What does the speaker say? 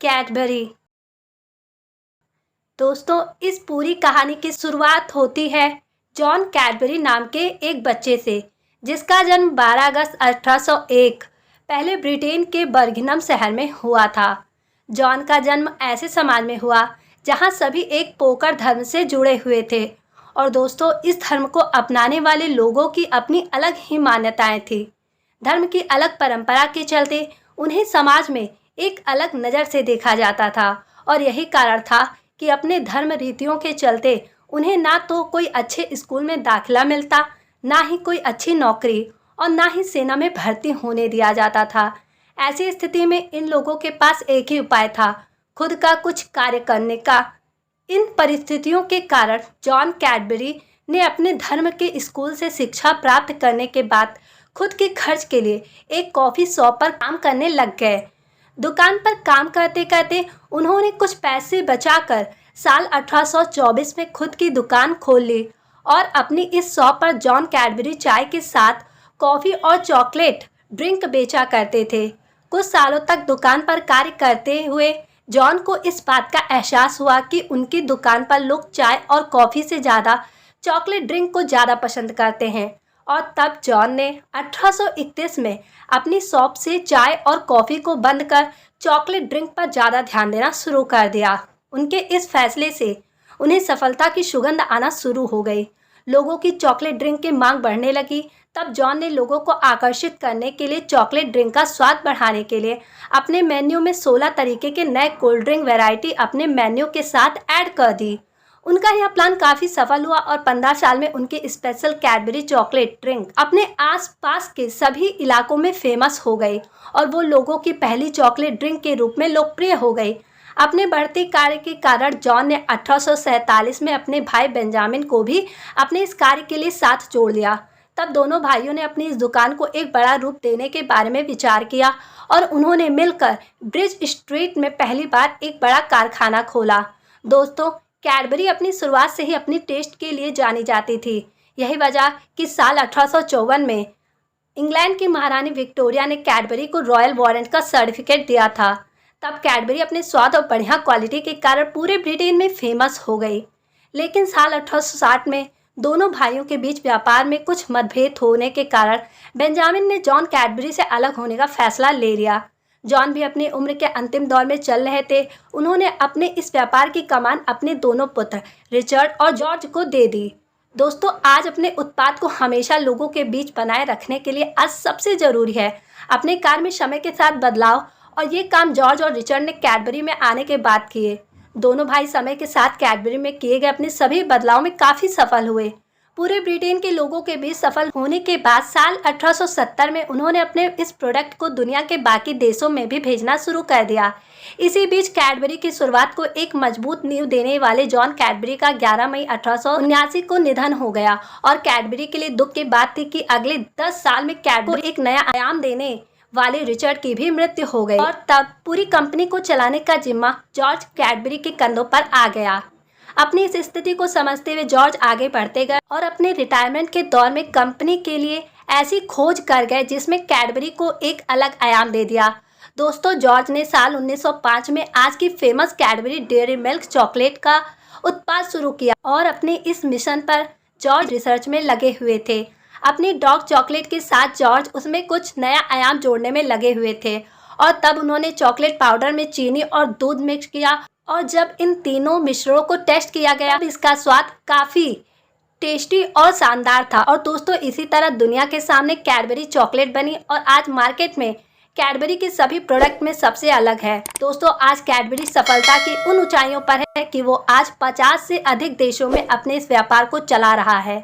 Cadbury. दोस्तों, इस पूरी कहानी की शुरुआत होती है जॉन कैडबरी नाम के एक बच्चे से, जिसका जन्म 12 अगस्त 1801 पहले ब्रिटेन के बर्मिंघम शहर में हुआ था। जॉन का जन्म ऐसे समाज में हुआ जहां सभी एक पोकर धर्म से जुड़े हुए थे और दोस्तों, इस धर्म को अपनाने वाले लोगों की अपनी अलग ही मान्यताएं थी। धर्म की अलग परंपरा के चलते उन्हें समाज में एक अलग नज़र से देखा जाता था और यही कारण था कि अपने धर्म रीतियों के चलते उन्हें ना तो कोई अच्छे स्कूल में दाखिला मिलता, ना ही कोई अच्छी नौकरी और ना ही सेना में भर्ती होने दिया जाता था। ऐसी स्थिति में इन लोगों के पास एक ही उपाय था, खुद का कुछ कार्य करने का। इन परिस्थितियों के कारण जॉन कैडबरी ने अपने धर्म के स्कूल से शिक्षा प्राप्त करने के बाद खुद के खर्च के लिए एक कॉफ़ी शॉप पर काम करने लग गए। दुकान पर काम करते करते उन्होंने कुछ पैसे बचाकर साल 1824 में खुद की दुकान खोल ली और अपनी इस शॉप पर जॉन कैडबरी चाय के साथ कॉफ़ी और चॉकलेट ड्रिंक बेचा करते थे। कुछ सालों तक दुकान पर कार्य करते हुए जॉन को इस बात का एहसास हुआ कि उनकी दुकान पर लोग चाय और कॉफ़ी से ज़्यादा चॉकलेट ड्रिंक को ज़्यादा पसंद करते हैं और तब जॉन ने 1831 में अपनी शॉप से चाय और कॉफ़ी को बंद कर चॉकलेट ड्रिंक पर ज़्यादा ध्यान देना शुरू कर दिया। उनके इस फैसले से उन्हें सफलता की सुगंध आना शुरू हो गई। लोगों की चॉकलेट ड्रिंक की मांग बढ़ने लगी। तब जॉन ने लोगों को आकर्षित करने के लिए चॉकलेट ड्रिंक का स्वाद बढ़ाने के लिए अपने मेन्यू में 16 तरीके के नए कोल्ड ड्रिंक वैरायटी अपने मेन्यू के साथ ऐड कर दी। उनका यह प्लान काफ़ी सफल हुआ और 15 साल में उनकी स्पेशल कैडबरी चॉकलेट ड्रिंक अपने आसपास के सभी इलाकों में फेमस हो गई और वो लोगों की पहली चॉकलेट ड्रिंक के रूप में लोकप्रिय हो गई। अपने बढ़ते कार्य के कारण जॉन ने 1847 में अपने भाई बेंजामिन को भी अपने इस कार्य के लिए साथ जोड़ लिया। तब दोनों भाइयों ने अपनी इस दुकान को एक बड़ा रूप देने के बारे में विचार किया और उन्होंने मिलकर ब्रिज स्ट्रीट में पहली बार एक बड़ा कारखाना खोला। दोस्तों, कैडबरी अपनी शुरुआत से ही अपनी टेस्ट के लिए जानी जाती थी। यही वजह कि साल 1854 में इंग्लैंड की महारानी विक्टोरिया ने कैडबरी को रॉयल वारंट का सर्टिफिकेट दिया था। तब कैडबरी अपने स्वाद और बढ़िया क्वालिटी के कारण पूरे ब्रिटेन में फेमस हो गई। लेकिन साल 1860 में दोनों भाइयों के बीच व्यापार में कुछ मतभेद होने के कारण बेंजामिन ने जॉन कैडबरी से अलग होने का फैसला ले लिया। जॉन भी अपनी उम्र के अंतिम दौर में चल रहे थे। उन्होंने अपने इस व्यापार की कमान अपने दोनों पुत्र रिचर्ड और जॉर्ज को दे दी। दोस्तों, आज अपने उत्पाद को हमेशा लोगों के बीच बनाए रखने के लिए आज सबसे ज़रूरी है अपने कार्य में समय के साथ बदलाव, और ये काम जॉर्ज और रिचर्ड ने कैडबरी में आने के बाद किए। दोनों भाई समय के साथ कैडबरी में किए गए अपने सभी बदलाव में काफ़ी सफल हुए। पूरे ब्रिटेन के लोगों के बीच सफल होने के बाद साल 1870 में उन्होंने अपने इस प्रोडक्ट को दुनिया के बाकी देशों में भी भेजना शुरू कर दिया। इसी बीच कैडबरी की शुरुआत को एक मजबूत नींव देने वाले जॉन कैडबरी का 11 मई 1879 को निधन हो गया और कैडबरी के लिए दुख की बात थी कि अगले 10 साल में कैडबरी को एक नया आयाम देने वाले रिचर्ड की भी मृत्यु हो गई और तब पूरी कंपनी को चलाने का जिम्मा जॉर्ज कैडबरी के कंधों पर आ गया। अपनी इस स्थिति को समझते हुए जॉर्ज आगे बढ़ते गए और अपने रिटायरमेंट के दौर में कंपनी के लिए ऐसी खोज कर गए जिसमें कैडबरी को एक अलग आयाम दे दिया। दोस्तों, जॉर्ज ने साल 1905 में आज की famous Cadbury dairy milk chocolate का उत्पाद शुरू किया और अपने इस मिशन पर जॉर्ज रिसर्च में लगे हुए थे। अपनी डॉग चॉकलेट के साथ जॉर्ज उसमें कुछ नया आयाम जोड़ने में लगे हुए थे और तब उन्होंने चॉकलेट पाउडर में चीनी और दूध मिक्स किया और जब इन तीनों मिश्रणों को टेस्ट किया गया इसका स्वाद काफ़ी टेस्टी और शानदार था। और दोस्तों, इसी तरह दुनिया के सामने कैडबरी चॉकलेट बनी और आज मार्केट में कैडबरी के सभी प्रोडक्ट में सबसे अलग है। दोस्तों, आज कैडबरी सफलता की उन ऊंचाइयों पर है कि वो आज 50 से अधिक देशों में अपने इस व्यापार को चला रहा है।